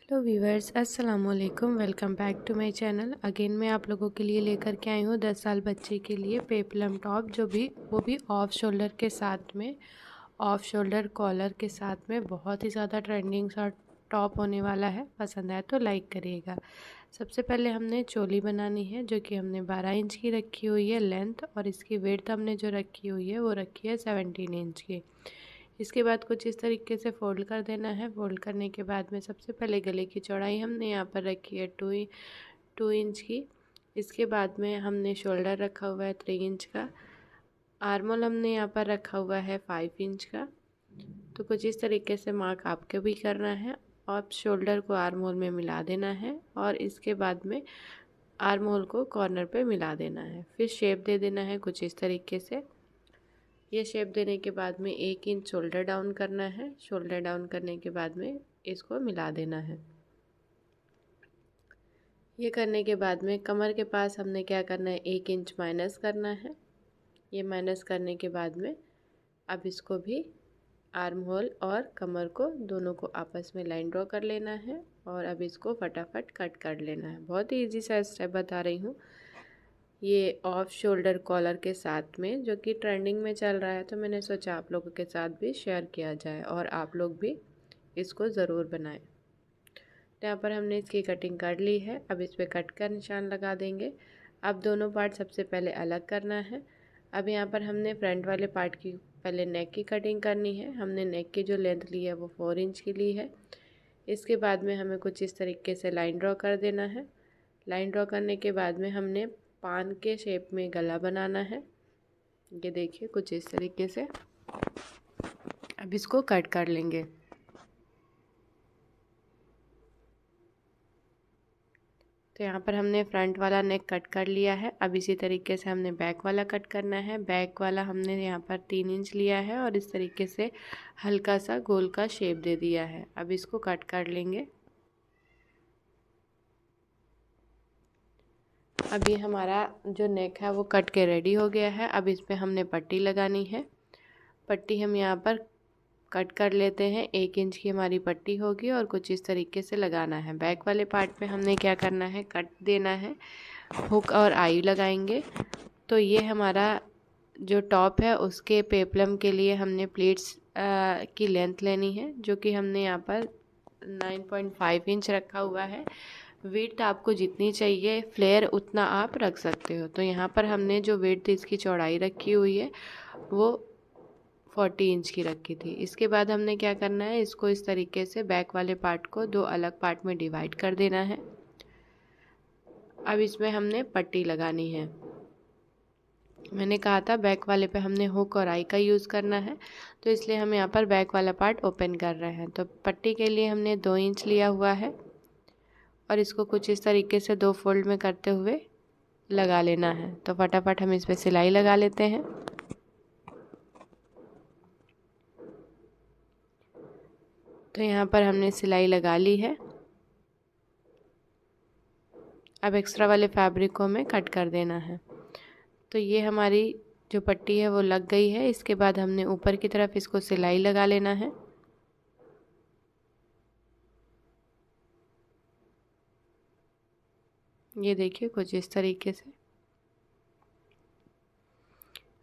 Hello viewers, अस्सलाम वालेकुम। Welcome back to my channel. Again मैं आप लोगों के लिए लेकर के आई हूँ 10 साल बच्चे के लिए पेपलम टॉप, वो भी ऑफ शोल्डर के साथ में, ऑफ शोल्डर कॉलर के साथ में। बहुत ही ज़्यादा ट्रेंडिंग सा टॉप होने वाला है। पसंद आए तो लाइक करिएगा। सबसे पहले हमने चोली बनानी है, जो कि हमने 12 इंच की रखी हुई है लेंथ, और इसकी विड्थ हमने जो रखी हुई है वो रखी है 17 इंच की। इसके बाद कुछ इस तरीके से फ़ोल्ड कर देना है। फ़ोल्ड करने के बाद में सबसे पहले गले की चौड़ाई हमने यहाँ पर रखी है 2 इंच की। इसके बाद में हमने शोल्डर रखा हुआ है 3 इंच का। आर्मोल हमने यहाँ पर रखा हुआ है 5 इंच का। तो कुछ इस तरीके से मार्क आपको भी करना है और शोल्डर को आर्मोल में मिला देना है, और इसके बाद में आर्मोल को कॉर्नर पे मिला देना है। फिर शेप दे देना है कुछ इस तरीके से। ये शेप देने के बाद में 1 इंच शोल्डर डाउन करना है। शोल्डर डाउन करने के बाद में इसको मिला देना है। ये करने के बाद में कमर के पास हमने क्या करना है, 1 इंच माइनस करना है। ये माइनस करने के बाद में अब इसको भी आर्म होल और कमर को दोनों को आपस में लाइन ड्रॉ कर लेना है, और अब इसको फटाफट कट कर लेना है। बहुत ही ईजी सा स्टेप बता रही हूँ। ये ऑफ शोल्डर कॉलर के साथ में, जो कि ट्रेंडिंग में चल रहा है, तो मैंने सोचा आप लोगों के साथ भी शेयर किया जाए और आप लोग भी इसको ज़रूर बनाएं। तो यहाँ पर हमने इसकी कटिंग कर ली है। अब इस पर कट का निशान लगा देंगे। अब दोनों पार्ट सबसे पहले अलग करना है। अब यहाँ पर हमने फ्रंट वाले पार्ट की पहले नेक की कटिंग करनी है। हमने नेक की जो लेंथ ली है वो 4 इंच की ली है। इसके बाद में हमें कुछ इस तरीके से लाइन ड्रॉ कर देना है। लाइन ड्रॉ करने के बाद में हमने पान के शेप में गला बनाना है। ये देखिए कुछ इस तरीके से। अब इसको कट कर लेंगे। तो यहाँ पर हमने फ्रंट वाला नेक कट कर लिया है। अब इसी तरीके से हमने बैक वाला कट करना है। बैक वाला हमने यहाँ पर 3 इंच लिया है और इस तरीके से हल्का सा गोल का शेप दे दिया है। अब इसको कट कर लेंगे। अभी हमारा जो नेक है वो कट के रेडी हो गया है। अब इस पर हमने पट्टी लगानी है। पट्टी हम यहाँ पर कट कर लेते हैं। 1 इंच की हमारी पट्टी होगी और कुछ इस तरीके से लगाना है। बैक वाले पार्ट पे हमने क्या करना है, कट देना है। हुक और आई लगाएंगे। तो ये हमारा जो टॉप है उसके पेपलम के लिए हमने प्लेट्स की लेंथ लेनी है, जो कि हमने यहाँ पर 9.5 इंच रखा हुआ है। विड्थ आपको जितनी चाहिए फ्लेयर उतना आप रख सकते हो। तो यहाँ पर हमने जो विड्थ इसकी चौड़ाई रखी हुई है वो 40 इंच की रखी थी। इसके बाद हमने क्या करना है, इसको इस तरीके से बैक वाले पार्ट को 2 अलग पार्ट में डिवाइड कर देना है। अब इसमें हमने पट्टी लगानी है। मैंने कहा था बैक वाले पे हमने हुक और आई का यूज़ करना है, तो इसलिए हम यहाँ पर बैक वाला पार्ट ओपन कर रहे हैं। तो पट्टी के लिए हमने 2 इंच लिया हुआ है और इसको कुछ इस तरीके से 2 फोल्ड में करते हुए लगा लेना है। तो फटाफट हम इस पर सिलाई लगा लेते हैं। तो यहाँ पर हमने सिलाई लगा ली है। अब एक्स्ट्रा वाले फैब्रिक को हमें कट कर देना है। तो ये हमारी जो पट्टी है वो लग गई है। इसके बाद हमने ऊपर की तरफ इसको सिलाई लगा लेना है। ये देखिए कुछ इस तरीके से।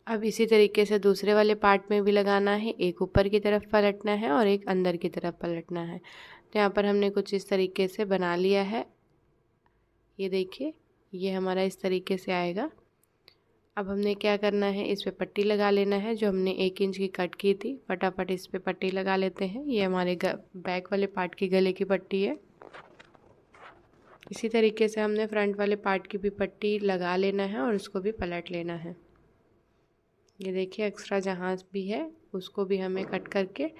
अब इसी तरीके से दूसरे वाले पार्ट में भी लगाना है। एक ऊपर की तरफ पलटना है और एक अंदर की तरफ पलटना है। तो यहाँ पर हमने कुछ इस तरीके से बना लिया है। ये देखिए ये हमारा इस तरीके से आएगा। अब हमने क्या करना है, इस पे पट्टी लगा लेना है जो हमने 1 इंच की कट की थी। फटाफट इस पे पट्टी लगा लेते हैं। ये हमारे बैक वाले पार्ट की गले की पट्टी है। इसी तरीके से हमने फ्रंट वाले पार्ट की भी पट्टी लगा लेना है और उसको भी पलट लेना है। ये देखिए एक्स्ट्रा जहाँ भी है उसको भी हमें कट करके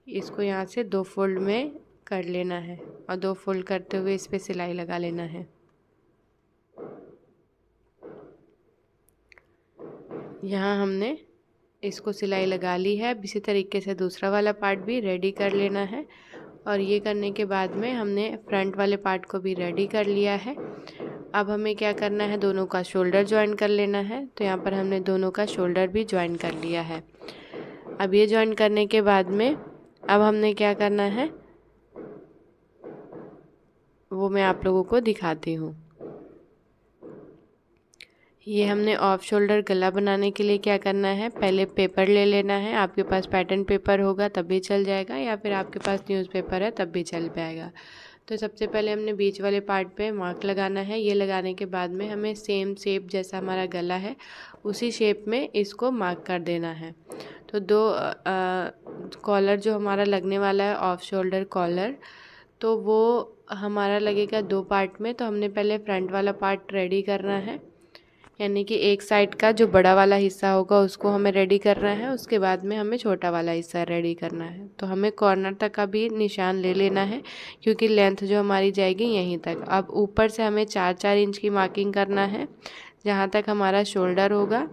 इसको यहाँ से 2 फोल्ड में कर लेना है, और 2 फोल्ड करते हुए इस पे सिलाई लगा लेना है। यहाँ हमने इसको सिलाई लगा ली है। अब इसी तरीके से दूसरा वाला पार्ट भी रेडी कर लेना है, और ये करने के बाद में हमने फ्रंट वाले पार्ट को भी रेडी कर लिया है। अब हमें क्या करना है, दोनों का शोल्डर ज्वाइन कर लेना है। तो यहाँ पर हमने दोनों का शोल्डर भी ज्वाइन कर लिया है। अब ये ज्वाइन करने के बाद में अब हमने क्या करना है, वो मैं आप लोगों को दिखाती हूँ। ये हमने ऑफ शोल्डर गला बनाने के लिए क्या करना है, पहले पेपर ले लेना है। आपके पास पैटर्न पेपर होगा तब भी चल जाएगा, या फिर आपके पास न्यूज़पेपर है तब भी चल पाएगा। तो सबसे पहले हमने बीच वाले पार्ट पे मार्क लगाना है। ये लगाने के बाद में हमें सेम शेप जैसा हमारा गला है उसी शेप में इसको मार्क कर देना है। तो दो कॉलर जो हमारा लगने वाला है ऑफ शोल्डर कॉलर, तो वो हमारा लगेगा दो पार्ट में। तो हमने पहले फ्रंट वाला पार्ट रेडी करना है, यानी कि एक साइड का जो बड़ा वाला हिस्सा होगा उसको हमें रेडी करना है। उसके बाद में हमें छोटा वाला हिस्सा रेडी करना है। तो हमें कॉर्नर तक का भी निशान ले लेना है, क्योंकि लेंथ जो हमारी जाएगी यहीं तक। अब ऊपर से हमें 4-4 इंच की मार्किंग करना है जहाँ तक हमारा शोल्डर होगा।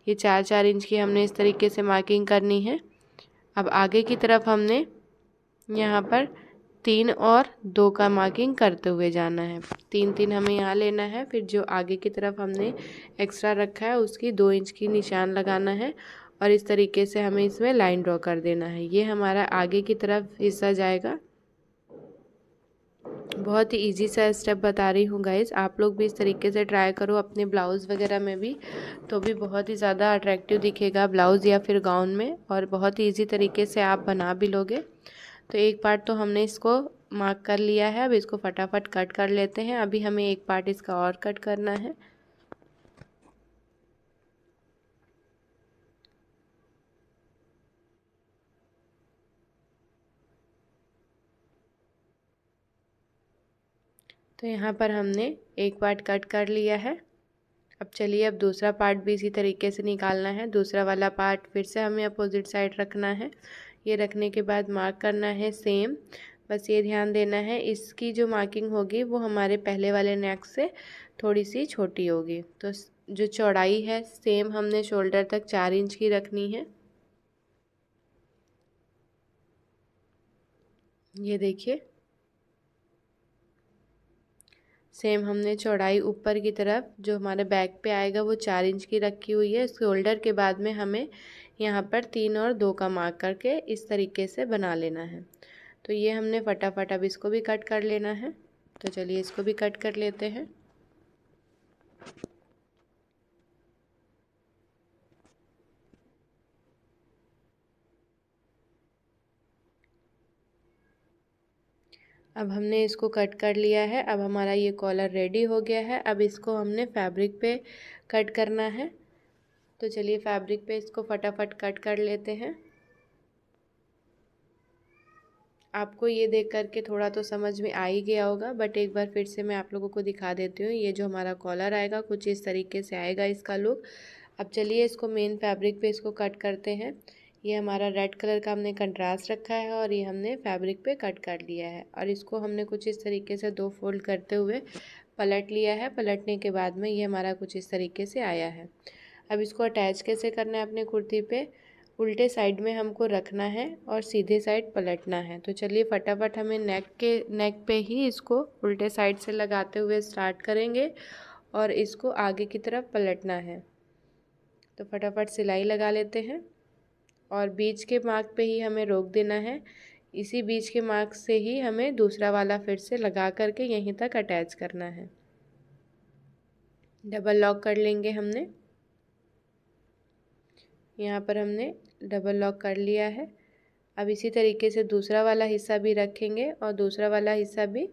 ये 4-4 इंच की हमने इस तरीके से मार्किंग करनी है। अब आगे की तरफ हमने यहाँ पर 3 और 2 का मार्किंग करते हुए जाना है। 3-3 हमें यहाँ लेना है। फिर जो आगे की तरफ हमने एक्स्ट्रा रखा है उसकी 2 इंच की निशान लगाना है और इस तरीके से हमें इसमें लाइन ड्रॉ कर देना है। ये हमारा आगे की तरफ हिस्सा जाएगा। बहुत ही इजी सा स्टेप बता रही हूँ गाइज, आप लोग भी इस तरीके से ट्राई करो अपने ब्लाउज़ वगैरह में भी, तो भी बहुत ही ज़्यादा अट्रैक्टिव दिखेगा ब्लाउज़ या फिर गाउन में, और बहुत ही ईजी तरीके से आप बना भी लोगे। तो एक पार्ट तो हमने इसको मार्क कर लिया है, अब इसको फटाफट कट कर लेते हैं। अभी हमें एक पार्ट इसका और कट करना है। तो यहाँ पर हमने एक पार्ट कट कर लिया है। अब चलिए अब दूसरा पार्ट भी इसी तरीके से निकालना है। दूसरा वाला पार्ट फिर से हमें अपोजिट साइड रखना है। ये रखने के बाद मार्क करना है सेम। बस ये ध्यान देना है इसकी जो मार्किंग होगी वो हमारे पहले वाले नेक से थोड़ी सी छोटी होगी। तो जो चौड़ाई है सेम हमने शोल्डर तक 4 इंच की रखनी है। ये देखिए सेम हमने चौड़ाई ऊपर की तरफ जो हमारे बैक पे आएगा वो 4 इंच की रखी हुई है। शोल्डर के बाद में हमें यहाँ पर 3 और 2 का मार्क करके इस तरीके से बना लेना है। तो ये हमने फटाफट अब इसको भी कट कर लेना है। तो चलिए इसको भी कट कर लेते हैं। अब हमने इसको कट कर लिया है। अब हमारा ये कॉलर रेडी हो गया है। अब इसको हमने फैब्रिक पे कट करना है। तो चलिए फैब्रिक पे इसको फटाफट कट कर लेते हैं। आपको ये देख करके थोड़ा तो समझ में आ ही गया होगा, बट एक बार फिर से मैं आप लोगों को दिखा देती हूँ। ये जो हमारा कॉलर आएगा कुछ इस तरीके से आएगा इसका लुक। अब चलिए इसको मेन फैब्रिक पे इसको कट करते हैं। ये हमारा रेड कलर का हमने कंट्रास्ट रखा है और ये हमने फैब्रिक पे कट कर लिया है, और इसको हमने कुछ इस तरीके से 2 फोल्ड करते हुए पलट लिया है। पलटने के बाद में ये हमारा कुछ इस तरीके से आया है। अब इसको अटैच कैसे करना है अपने कुर्ती पे, उल्टे साइड में हमको रखना है और सीधे साइड पलटना है। तो चलिए फटाफट हमें नेक पे ही इसको उल्टे साइड से लगाते हुए स्टार्ट करेंगे और इसको आगे की तरफ पलटना है। तो फटाफट सिलाई लगा लेते हैं और बीच के मार्क पे ही हमें रोक देना है। इसी बीच के मार्क से ही हमें दूसरा वाला फिर से लगा करके यहीं तक अटैच करना है। डबल लॉक कर लेंगे हमने। यहाँ पर हमने डबल लॉक कर लिया है। अब इसी तरीके से दूसरा वाला हिस्सा भी रखेंगे और दूसरा वाला हिस्सा भी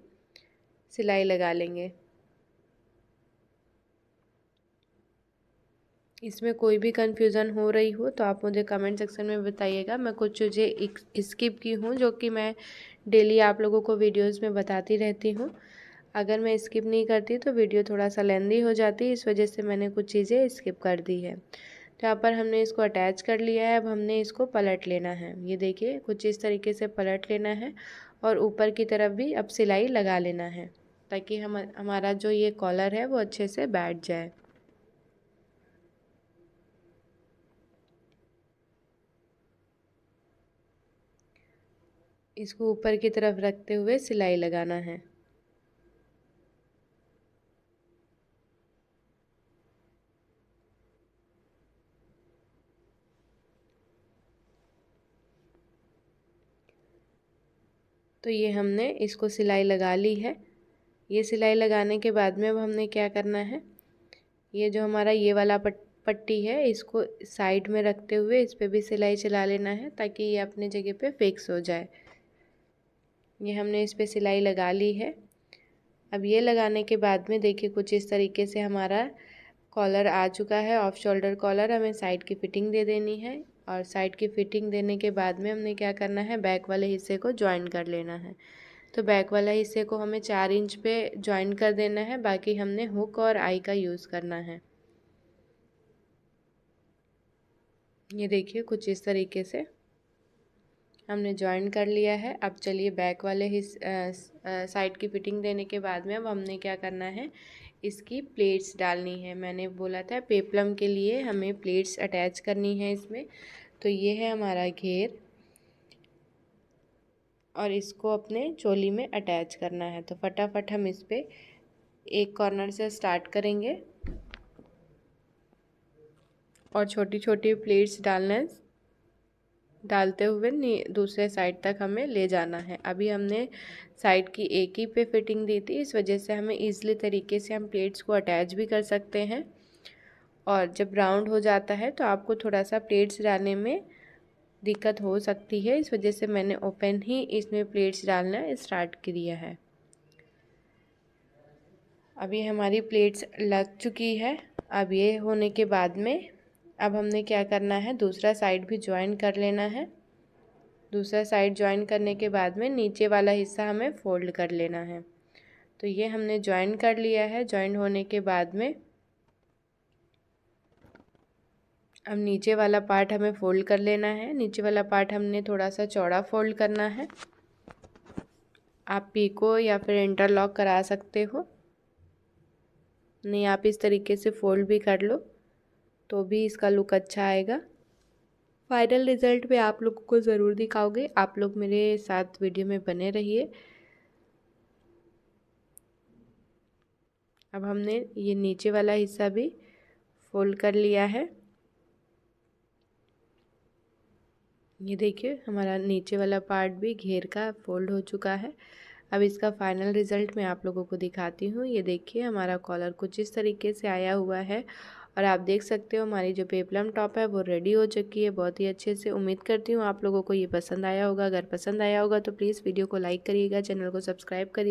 सिलाई लगा लेंगे। इसमें कोई भी कन्फ्यूज़न हो रही हो तो आप मुझे कमेंट सेक्शन में बताइएगा। मैं कुछ चीज़ें स्किप की हूँ जो कि मैं डेली आप लोगों को वीडियोस में बताती रहती हूँ। अगर मैं स्किप नहीं करती तो वीडियो थोड़ा सा लेंदी हो जाती, इस वजह से मैंने कुछ चीज़ें स्किप कर दी है। तो यहाँ पर हमने इसको अटैच कर लिया है। अब हमने इसको पलट लेना है। ये देखिए कुछ इस तरीके से पलट लेना है और ऊपर की तरफ भी अब सिलाई लगा लेना है, ताकि हमारा जो ये कॉलर है वो अच्छे से बैठ जाए। इसको ऊपर की तरफ रखते हुए सिलाई लगाना है। तो ये हमने इसको सिलाई लगा ली है। ये सिलाई लगाने के बाद में अब हमने क्या करना है, ये जो हमारा ये वाला पट्टी है इसको साइड में रखते हुए इस पर भी सिलाई चला लेना है ताकि ये अपने जगह पे फिक्स हो जाए। ये हमने इस पर सिलाई लगा ली है। अब ये लगाने के बाद में देखिए कुछ इस तरीके से हमारा कॉलर आ चुका है, ऑफ शोल्डर कॉलर। हमें साइड की फिटिंग दे देनी है और साइड की फिटिंग देने के बाद में हमने क्या करना है, बैक वाले हिस्से को ज्वाइन कर लेना है। तो बैक वाला हिस्से को हमें 4 इंच पे ज्वाइन कर देना है, बाकी हमने हुक और आई का यूज़ करना है। ये देखिए कुछ इस तरीके से हमने ज्वाइन कर लिया है। अब चलिए बैक वाले साइड की फिटिंग देने के बाद में अब हमने क्या करना है, इसकी प्लेट्स डालनी है। मैंने बोला था पेप्लम के लिए हमें प्लेट्स अटैच करनी है इसमें। तो ये है हमारा घेर और इसको अपने चोली में अटैच करना है। तो फटाफट हम इस पर एक कॉर्नर से स्टार्ट करेंगे और छोटी छोटी प्लेट्स डालते हुए दूसरे साइड तक हमें ले जाना है। अभी हमने साइड की एक ही पे फिटिंग दी थी, इस वजह से हमें ईज़िली तरीके से हम प्लेट्स को अटैच भी कर सकते हैं। और जब राउंड हो जाता है तो आपको थोड़ा सा प्लेट्स डालने में दिक्कत हो सकती है, इस वजह से मैंने ओपन ही इसमें प्लेट्स डालना स्टार्ट किया है। अभी हमारी प्लेट्स लग चुकी है। अब ये होने के बाद में अब हमने क्या करना है, दूसरा साइड भी ज्वाइन कर लेना है। दूसरा साइड ज्वाइन करने के बाद में नीचे वाला हिस्सा हमें फोल्ड कर लेना है। तो ये हमने ज्वाइन कर लिया है। ज्वाइन होने के बाद में अब नीचे वाला पार्ट हमें फोल्ड कर लेना है। नीचे वाला पार्ट हमने थोड़ा सा चौड़ा फोल्ड करना है। आप पीको या फिर इंटरलॉक करा सकते हो, नहीं आप इस तरीके से फोल्ड भी कर लो तो भी इसका लुक अच्छा आएगा। फाइनल रिज़ल्ट में आप लोगों को ज़रूर दिखाओगे। आप लोग मेरे साथ वीडियो में बने रहिए। अब हमने ये नीचे वाला हिस्सा भी फोल्ड कर लिया है। ये देखिए हमारा नीचे वाला पार्ट भी घेर का फोल्ड हो चुका है। अब इसका फाइनल रिज़ल्ट मैं आप लोगों को दिखाती हूँ। ये देखिए हमारा कॉलर कुछ इस तरीके से आया हुआ है और आप देख सकते हो हमारी जो पेप्लम टॉप है वो रेडी हो चुकी है बहुत ही अच्छे से। उम्मीद करती हूँ आप लोगों को ये पसंद आया होगा। अगर पसंद आया होगा तो प्लीज़ वीडियो को लाइक करिएगा, चैनल को सब्सक्राइब करिए।